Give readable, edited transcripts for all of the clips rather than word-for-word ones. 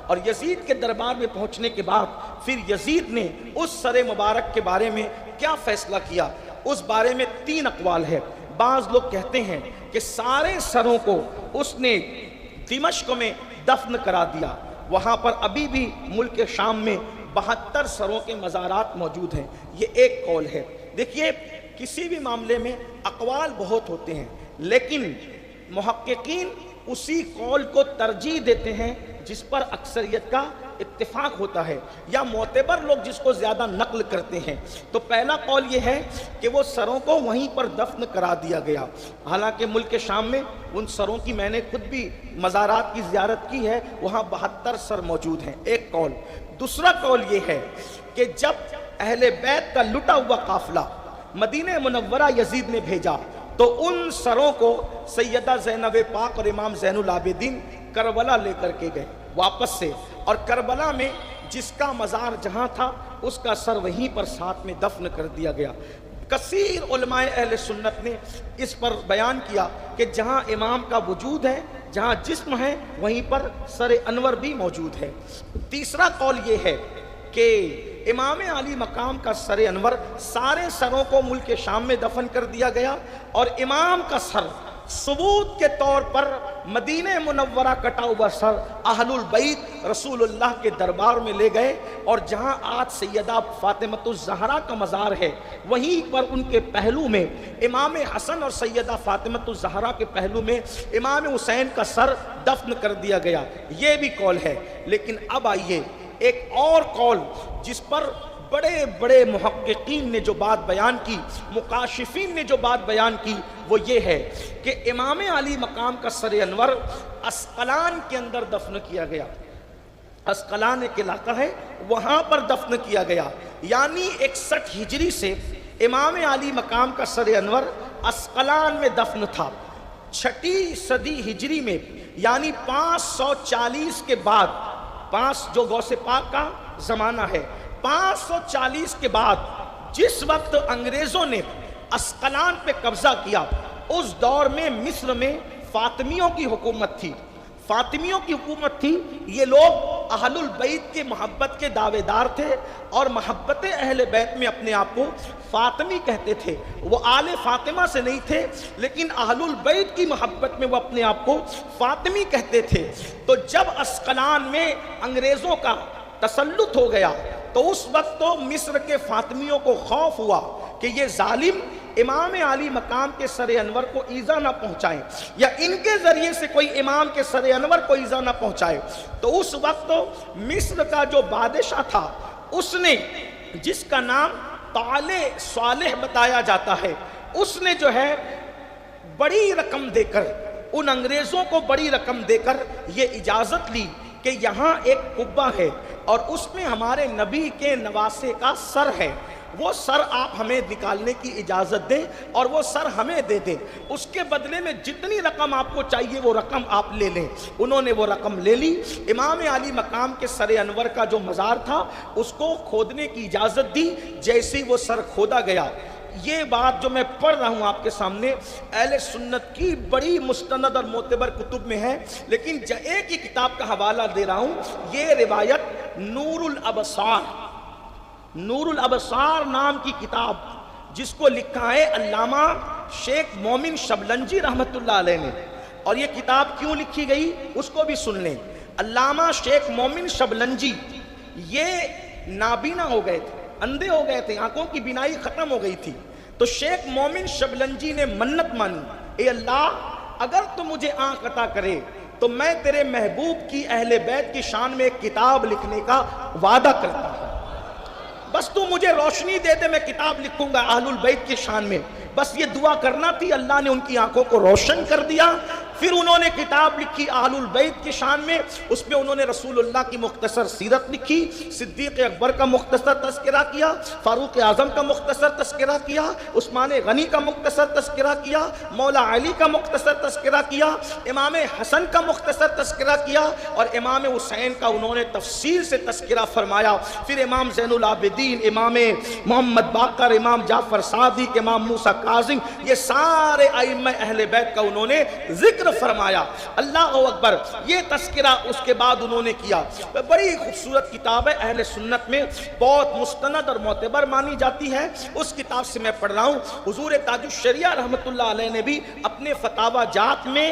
اور یزید کے دربار میں پہنچنے کے بعد پھر یزید نے اس سر مبارک کے بارے میں کیا فیصلہ کیا، اس بارے میں 3 اقوال ہے۔ بعض لوگ کہتے ہیں کہ سارے سروں کو اس نے دمشق میں دفن کرا دیا، وہاں پر ابھی بھی ملک شام میں 72 سروں کے مزارات موجود ہیں، یہ ایک قول ہے۔ دیکھیے کسی بھی معاملے میں اقوال بہت ہوتے ہیں، لیکن محققین اسی قول کو ترجیح دیتے ہیں جس پر اکثریت کا اتفاق ہوتا ہے، یا معتبر لوگ جس کو زیادہ نقل کرتے ہیں۔ تو پہلا قول یہ ہے کہ وہ سروں کو وہیں پر دفن کرا دیا گیا، حالانکہ ملک شام میں ان سروں کی میں نے خود بھی مزارات کی زیارت کی ہے، وہاں 72 سر موجود ہیں، ایک قول۔ دوسرا قول یہ ہے کہ جب اہل بیت کا لٹا ہوا قافلہ مدینہ منورہ یزید نے بھیجا تو ان سروں کو سیدہ زینب پاک اور امام زین العابدین کربلا لے کر کے گئے واپس سے، اور کربلا میں جس کا مزار جہاں تھا اس کا سر وہیں پر ساتھ میں دفن کر دیا گیا۔ کثیر علماء اہل سنت نے اس پر بیان کیا کہ جہاں امام کا وجود ہے، جہاں جسم ہے، وہیں پر سر انور بھی موجود ہے۔ تیسرا قول یہ ہے کہ امام علی مقام کا سر انور سارے سروں کو ملک شام میں دفن کر دیا گیا، اور امام کا سر ثبوت کے طور پر مدینہ منورہ کٹا ہوا سر اہل البیت رسول اللہ کے دربار میں لے گئے، اور جہاں آج سیدہ فاطمۃ الزہرا کا مزار ہے وہیں پر ان کے پہلو میں امام حسن اور سیدہ فاطمۃ الزہرا کے پہلو میں امام حسین کا سر دفن کر دیا گیا، یہ بھی قول ہے۔ لیکن اب آئیے ایک اور قول جس پر بڑے بڑے محققین نے جو بات بیان کی، مکاشفین نے جو بات بیان کی، وہ یہ ہے کہ امام علی مقام کا سر انور اسقلان کے اندر دفن کیا گیا۔ اسقلان ایک علاقہ ہے، وہاں پر دفن کیا گیا، یعنی 61 ہجری سے امام علی مقام کا سر انور اسقلان میں دفن تھا۔ 6 صدی ہجری میں یعنی 540 کے بعد، 5 جو غوث پاک کا زمانہ ہے، 540 کے بعد جس وقت انگریزوں نے اسقلان پہ قبضہ کیا، اس دور میں مصر میں فاطمیوں کی حکومت تھی۔ فاطمیوں کی حکومت تھی، یہ لوگ اہل البیت کے محبت کے دعوے دار تھے، اور محبت اہل بیت میں اپنے آپ کو فاطمی کہتے تھے۔ وہ آل فاطمہ سے نہیں تھے، لیکن اہل البیت کی محبت میں وہ اپنے آپ کو فاطمی کہتے تھے۔ تو جب اسقلان میں انگریزوں کا تسلط ہو گیا تو اس وقت تو مصر کے فاطمیوں کو خوف ہوا کہ یہ ظالم امام علی مقام کے سر انور کو ایذا نہ پہنچائیں، یا ان کے ذریعے سے کوئی امام کے سر انور کو ایذا نہ پہنچائے۔ تو اس وقت تو مصر کا جو بادشاہ تھا، اس نے، جس کا نام طالع صالح بتایا جاتا ہے، اس نے جو ہے بڑی رقم دے کر، ان انگریزوں کو بڑی رقم دے کر یہ اجازت لی کہ یہاں ایک قبہ ہے اور اس میں ہمارے نبی کے نواسے کا سر ہے، وہ سر آپ ہمیں نکالنے کی اجازت دیں اور وہ سر ہمیں دے دیں، اس کے بدلے میں جتنی رقم آپ کو چاہیے وہ رقم آپ لے لیں۔ انہوں نے وہ رقم لے لی، امام علی مقام کے سر انور کا جو مزار تھا اس کو کھودنے کی اجازت دی، جیسے وہ سر کھودا گیا۔ یہ بات جو میں پڑھ رہا ہوں آپ کے سامنے اہل سنت کی بڑی مستند اور معتبر کتب میں ہے، لیکن ایک ہی کتاب کا حوالہ دے رہا ہوں، یہ روایت نور الابصار، نور الابصار نام کی کتاب، جس کو لکھا ہے علامہ شیخ مومن شبلنجی رحمت اللہ علیہ نے، اور یہ کتاب کیوں لکھی گئی اس کو بھی سن لیں۔ علامہ شیخ مومن شبلنجی یہ نابینا ہو گئے تھے، اندھے ہو گئے تھے، آنکھوں کی بینائی ختم ہو گئی تھی، تو شیخ مومن شبلنجی نے منت مانی، اے اللہ اگر تو مجھے آنکھ عطا کرے تو میں تیرے محبوب کی اہل بیت کی شان میں ایک کتاب لکھنے کا وعدہ کرتا ہوں، بس تو مجھے روشنی دے دے، میں کتاب لکھوں گا اہل البیت کی شان میں۔ بس یہ دعا کرنا تھی، اللہ نے ان کی آنکھوں کو روشن کر دیا۔ پھر انہوں نے کتاب لکھی اہل البیت کی شان میں، اس میں انہوں نے رسول اللہ کی مختصر سیرت لکھی، صدیق اکبر کا مختصر تذکرہ کیا، فاروق اعظم کا مختصر تذکرہ کیا، عثمان غنی کا مختصر تذکرہ کیا، مولا علی کا مختصر تذکرہ کیا، امام حسن کا مختصر تذکرہ کیا، اور امام حسین کا انہوں نے تفصیل سے تذکرہ فرمایا۔ پھر امام زین العابدین، امام محمد باقر، امام جعفر صادق، امام موسیٰ کاظم، یہ سارے ائمہ اہل بیت کا انہوں نے ذکر ذکر فرمایا، اللہ اکبر، یہ تذکرہ اس کے بعد انہوں نے کیا۔ بڑی خوبصورت کتاب ہے، اہل سنت میں بہت مستند اور معتبر مانی جاتی ہے، اس کتاب سے میں پڑھ رہا ہوں۔ حضور تاج الشریعہ رحمۃ اللہ علیہ نے بھی اپنے فتاوی جات میں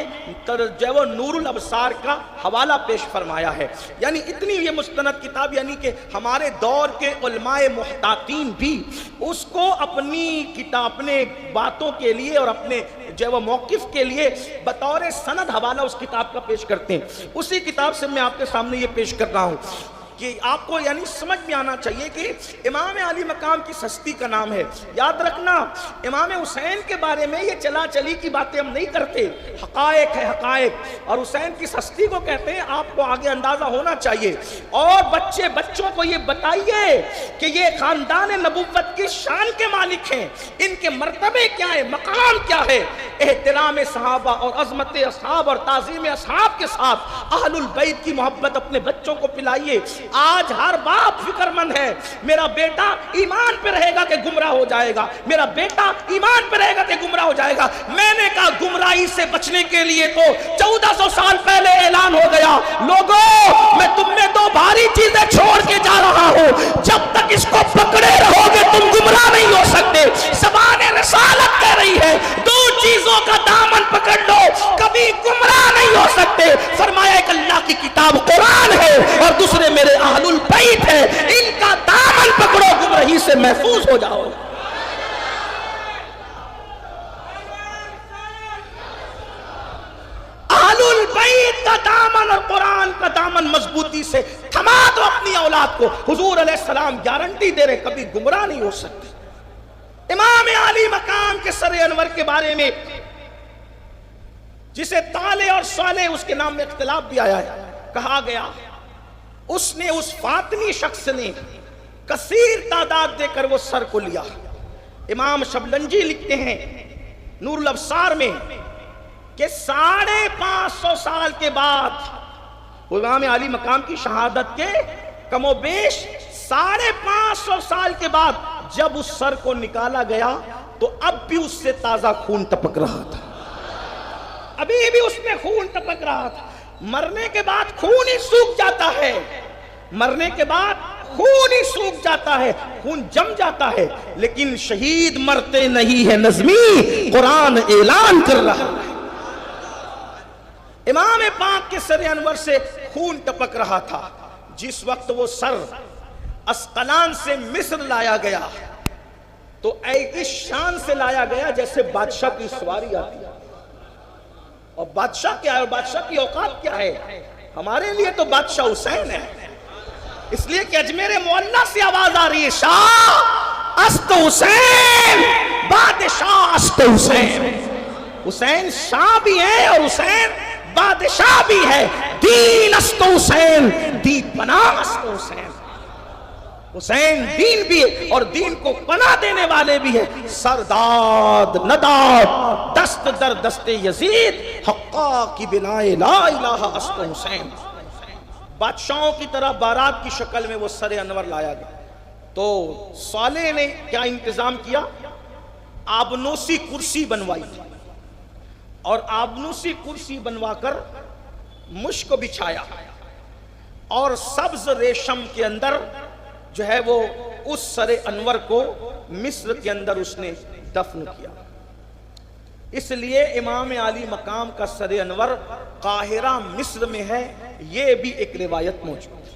جو نور الابصار کا حوالہ پیش فرمایا ہے۔ یعنی اتنی یہ مستند کتاب، یعنی کہ ہمارے دور کے علماء محتاطین بھی اس کو اپنے باتوں کے لیے اور اپنے جو موقف کے لیے بطور سند حوالہ اس کتاب کا پیش کرتے ہیں۔ اسی کتاب سے میں آپ کے سامنے یہ پیش کر رہا ہوں کہ آپ کو یعنی سمجھ میں آنا چاہیے کہ امام علی مقام کی ہستی کا نام ہے۔ یاد رکھنا، امام حسین کے بارے میں یہ چلا چلی کی باتیں ہم نہیں کرتے، حقائق ہے حقائق، اور حسین کی ہستی کو کہتے ہیں۔ آپ کو آگے اندازہ ہونا چاہیے، اور بچوں کو یہ بتائیے کہ یہ خاندان نبوت کی شان کے مالک ہیں، ان کے مرتبے کیا ہے، مقام کیا ہے۔ احترام صحابہ اور عظمت اصحاب اور تعظیم اصحاب کے ساتھ اہل البیت کی محبت اپنے بچوں کو پلائیے۔ آج ہر باپ فکر مند ہے، میرا بیٹا ایمان پہ رہے گا کہ گمراہ ہو جائے گا، میرا بیٹا ایمان پہ رہے گا کہ گمراہ ہو جائے گا۔ میں نے کہا گمراہی سے بچنے کے لیے تو 1400 سال پہلے اعلان ہو گیا، لوگوں میں تم میں دو بھاری چیزیں چھوڑ کے جا رہا ہوں، جب تک اس کو پکڑے رہو گے تم گمراہ نہیں ہو سکتے۔ زبان رسالت کہہ رہی ہے دو چیزوں کا دامن پکڑ لو، کبھی گمراہ نہیں ہو سکتے۔ فرمایا ایک اللہ کی کتاب قرآن ہے، اور دوسرے میرے اہل البیت ہے، ان کا دامن پکڑو، گمراہی سے محفوظ ہو جاؤ۔ اہل البیت کا دامن اور قرآن کا دامن مضبوطی سے تھما دو اپنی اولاد کو۔ حضور علیہ السلام گارنٹی دے رہے کبھی گمراہ نہیں ہو سکتے۔ امام علی مقام کے سر انور کے بارے میں جسے طالع اور صالح اس کے نام میں اختلاف بھی آیا ہے، کہا گیا اس نے، اس فاطمی شخص نے کثیر تعداد دے کر وہ سر کو لیا۔ امام شبلنجی لکھتے ہیں نور الابصار میں کہ 550 سال کے بعد، امام علی مقام کی شہادت کے کم و بیش 550 سال کے بعد جب اس سر کو نکالا گیا تو اب بھی اس سے تازہ خون ٹپک رہا تھا، ابھی بھی اس میں خون ٹپک رہا تھا۔ مرنے کے بعد خون ہی سوکھ جاتا ہے، مرنے کے بعد خون ہی سوکھ جاتا ہے، خون جم جاتا ہے، لیکن شہید مرتے نہیں ہے، نظمی قرآن اعلان کر رہا ہے۔ امام پاک کے سر انور سے خون ٹپک رہا تھا۔ جس وقت وہ سر اسقلان سے مصر لایا گیا تو اس شان سے لایا گیا جیسے بادشاہ کی سواری آتی ہے۔ اور بادشاہ کیا ہے، اور بادشاہ کی اوقات کیا ہے؟ ہمارے لیے تو بادشاہ حسین ہے، اس لیے کہ اجمیر معلیٰ سے آواز آ رہی ہے، شاہ است حسین، بادشاہ است حسین۔ حسین شاہ بھی ہے اور حسین بادشاہ بھی ہے۔ دین است حسین، دی پناہ است حسین۔ حسین دین بھی ہے اور دین کو پناہ دینے والے بھی ہے۔ سرداد نداد دست در دست یزید، حقا کی بنائے لا الہ است حسین۔ بادشاہوں کی طرح بارات کی شکل میں وہ سر انور لایا گیا تو صالح نے کیا انتظام کیا؟ آبنوسی کرسی بنوائی، اور آبنوسی کرسی بنوا کر مشک بچھایا، اور سبز ریشم کے اندر جو ہے وہ اس سر انور کو مصر کے اندر اس نے دفن کیا۔ اس لیے امام علی مقام کا سر انور قاہرہ مصر میں ہے، یہ بھی ایک روایت موجود ہے۔